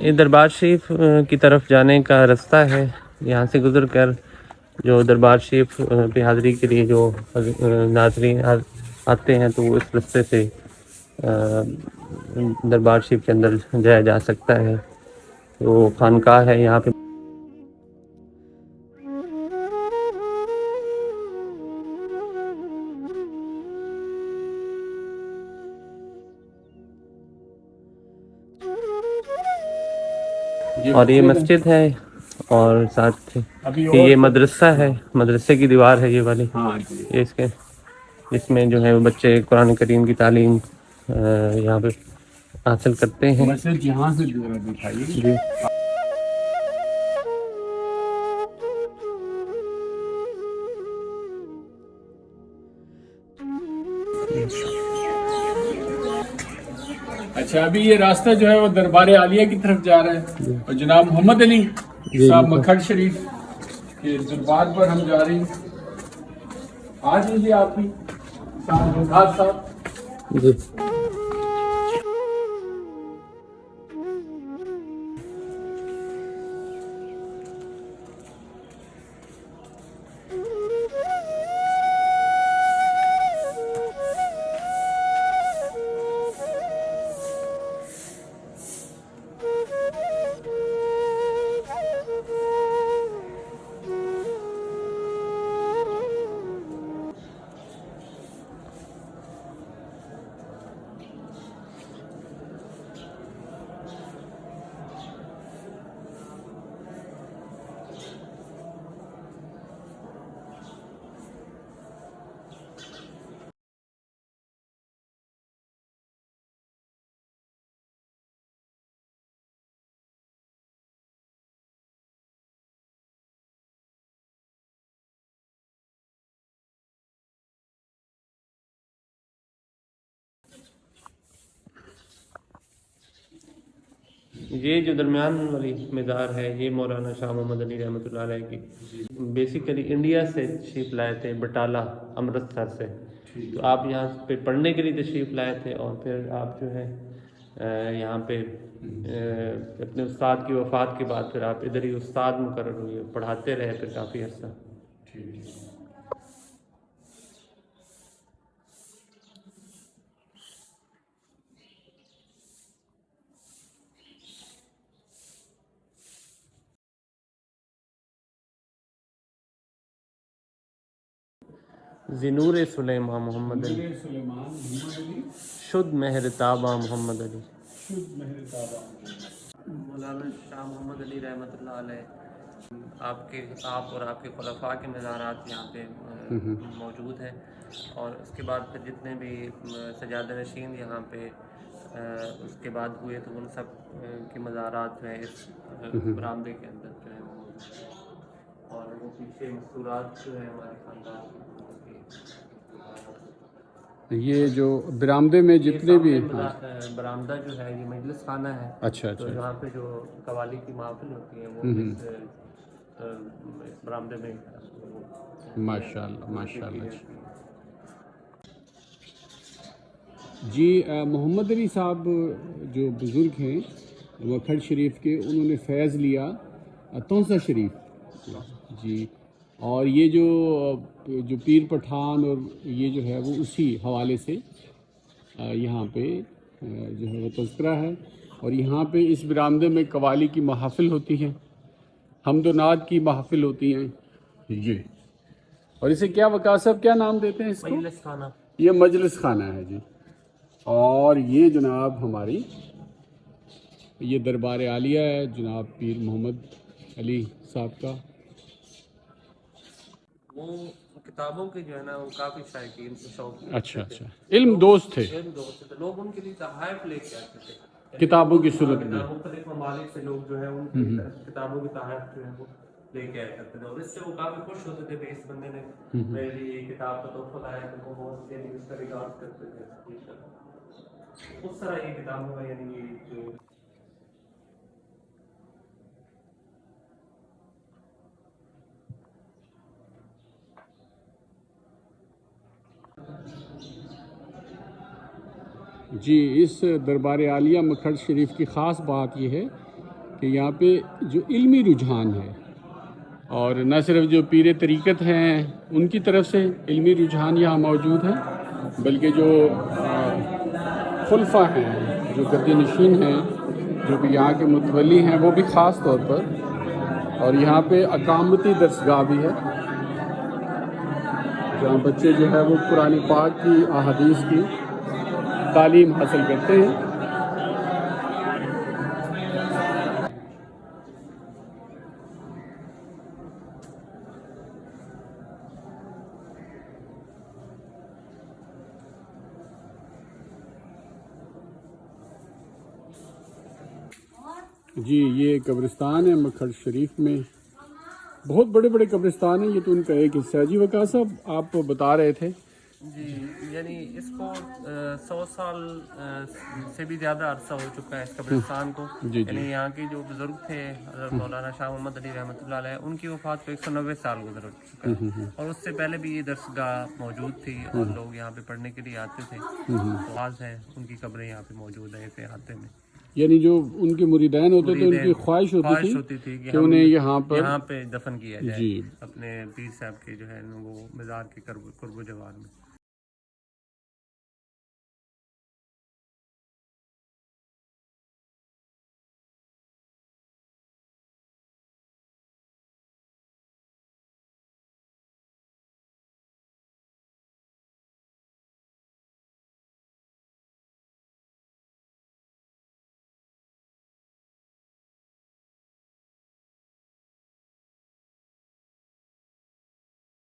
یہ دربار شریف کی طرف جانے کا رستہ ہے. یہاں سے گزر کر جو دربار شریف پہ حاضری کے لیے جو ناظرین آتے ہیں تو وہ اس رستے سے دربار شریف کے اندر جایا جا سکتا ہے. تو خانقاہ ہے یہاں پہ. اور یہ مسجد ہے اور ساتھ یہ مدرسہ ہے. مدرسے کی دیوار ہے یہ والی. یہ اس میں جو ہے وہ بچے قرآن کریم کی تعلیم یہاں پہ حاصل کرتے ہیں. یہاں سے دکھائیے. جی. اچھا ابھی یہ راستہ جو ہے وہ دربار عالیہ کی طرف جا رہا ہے اور جناب محمد علی صاحب مکھڈ شریف کے دربار پر ہم جا رہے ہیں. آ جائیے آپ بھی صاحب. جی. یہ جو درمیان والی مزار ہے یہ مولانا شاہ محمد علی رحمۃ اللہ علیہ کی بیسیکلی انڈیا سے تشریف لائے تھے، بٹالہ امرتسر سے. تو آپ یہاں پہ پڑھنے کے لیے تشریف لائے تھے اور پھر آپ جو ہے یہاں پہ اپنے استاد کی وفات کے بعد پھر آپ ادھر ہی استاد مقرر ہوئے، پڑھاتے رہے پھر کافی عرصہ. ذنور سلیمان محمد علی شد مہر تابہ محمد علی. مولانا شاہ محمد علی رحمۃ اللہ علیہ آپ اور آپ کے خلفاء کے مزارات یہاں پہ موجود ہیں. اور اس کے بعد پھر جتنے بھی سجادہ نشین یہاں پہ اس کے بعد ہوئے تو ان سب کے مزارات جو ہیں اس برآمدے کے اندر جو ہے اور وہ پیچھے مستورات جو ہے ہمارے خاندان کے. یہ جو برآمدے میں جتنے بھی برآمدہ جو ہے یہ مجلس خانہ ہے. اچھا تو یہاں پہ جو قوالی کی محافل ہوتی ہیں وہ اس برآمدے میں. ماشاء اللہ ماشاء اللہ. جی محمد علی صاحب جو بزرگ ہیں مکھڈ شریف کے، انہوں نے فیض لیا تونسا شریف. جی. اور یہ جو پیر پٹھان اور یہ جو ہے وہ اسی حوالے سے یہاں پہ جو ہے وہ تذکرہ ہے. اور یہاں پہ اس برآمدے میں قوالی کی محافل ہوتی ہیں، حمد و نعت کی محافل ہوتی ہیں. یہ اور اسے کیا وقاص صاحب کیا نام دیتے ہیں اس کو؟ مجلس خانہ. یہ مجلس خانہ ہے جی. اور یہ جناب ہماری یہ دربار عالیہ ہے جناب پیر محمد علی صاحب کا. وہ کتابوں کے جو ہے نا وہ کافی شائقین شوق. اچھا علم دوست تھے. لوگ ان کے لیے تحائف لے کے آتے تھے کتابوں کی صورت میں. مختلف ممالک سے لوگ جو ہے ان کی کتابوں کے تحائف جو ہے وہ لے کے آیا کرتے تھے اور اس سے وہ کافی خوش ہوتے تھے کہ اس بندے نے میرے لیے یہ کتاب کا تحفہ لایا ہے. تو وہ بہت اس کا ریگارڈ کرتے تھے. اس طرح یہ کتابوں کا یعنی یہ جو جی اس دربار عالیہ مکھڈ شریف کی خاص بات یہ ہے کہ یہاں پہ جو علمی رجحان ہے، اور نہ صرف جو پیر طریقت ہیں ان کی طرف سے علمی رجحان یہاں موجود ہے، بلکہ جو خلفاء ہیں، جو گدی نشین ہیں، جو کہ یہاں کے متولی ہیں، وہ بھی خاص طور پر، اور یہاں پہ اقامتی درسگاہ بھی ہے جہاں بچے جو ہے وہ قرآن پاک کی احادیث کی تعلیم حاصل کرتے ہیں۔ جی یہ قبرستان ہے مکھڈ شریف میں، بہت بڑے بڑے قبرستان ہیں، یہ تو ان کا ایک حصہ ہے۔ جی وقاص صاحب آپ بتا رہے تھے۔ جی یعنی اس کو 100 سال سے بھی زیادہ عرصہ ہو چکا ہے اس قبرستان کو۔ جی یعنی یہاں کے جو بزرگ تھے حضرت مولانا شاہ محمد علی رحمۃ اللہ علیہ، ان کی وفات کو 190 سال گزر چکا ہے، اور اس سے پہلے بھی یہ درسگاہ موجود تھی اور لوگ یہاں پہ پڑھنے کے لیے آتے تھے۔ بعض ہیں ان کی قبریں یہاں پہ موجود ہیں اس احاطے میں۔ یعنی جو ان کے مریدین ہوتے تھے ان کی خواہش ہوتی تھی کہ انہیں یہاں پہ دفن کیا جائے، اپنے پیر صاحب کے جو ہے وہ مزار کے قرب و جوار میں۔